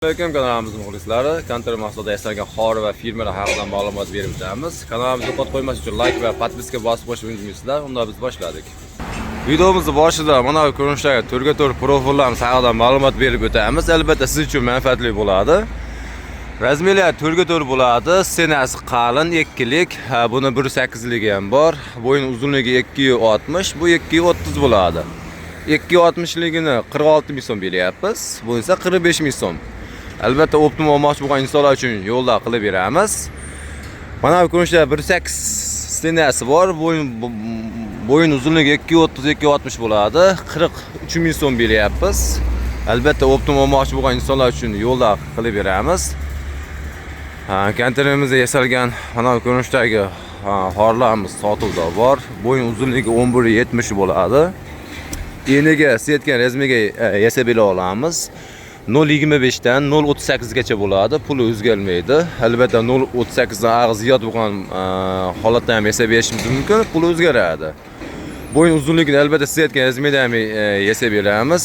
Assalomu kanalimiz muxlislari, kontor mahsulotida yasalgan xori va firmalar haqida ma'lumot berib o'tamiz. Kanalimizni yo'qotib qo'ymas uchun like va podpiska bosib qo'yishni unutmaysizlar. Unda biz boshladik. Videomizning boshida mana bu ko'rinishdagi to'rga-to'rt profillarimiz haqida ma'lumot berib o'tamiz. Albatta siz uchun manfaatli bo'ladi. Razmerlar to'rga-to'rt bo'ladi. Senasi qalin 2lik, buni 1.8ligi ham bor. Bo'yin uzunligi 2.60, bu 2.30 bo'ladi. 2.60ligini 46 ming so'm beryapmiz. Bu esa 45 ming so'm. Albatta optimum olmoqchi bo'lgan insonlar uchun yo'lda qilib beramiz. Mana bu ko'rinishda 1.8 stenasi bor. Bo'yin uzunligi 2.30-2.60 bo'ladi. 43 ming so'm beryapmiz. Albatta optimum olmoqchi bo'lgan insonlar uchun yo'lda qilib beramiz. Kontenerimizda yasalgan mana bu ko'rinishdagi xorlarimiz sotuvda bor. Bo'yin uzunligi 11.70 bo'ladi. Eniga setgan razmeriga yasab olamiz. 0.25 dan 0.38 gacha bo'ladi. Puli o'zgarmaydi. Albatta 0.38 dan og'iz ziyod bo'lgan holatda ham yasab berishimiz mumkin, puli o'zgaradi. Bo'yin uzunligini albatta setgan razmerda ham yasab beramiz.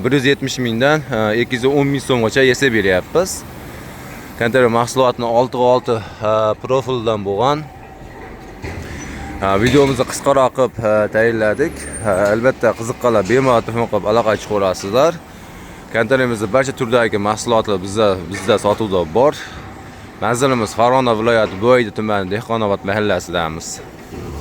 170 mingdan 210 ming so'mgacha yasab beryapmiz. Konter mahsulotni 6x6 profildan bo'lgan. Videomizni qisqaroq qilib tayyorladik. Albatta qiziqqanlar bemalol telefon qilib aloqa chiqib olasizlar. Kontenerimizda barcha turdagi mahsulotlar bizda sotuvda bor. Manzilimiz Farg'ona viloyati Bo'ydi tumani Dehqonobod mahallasidamiz.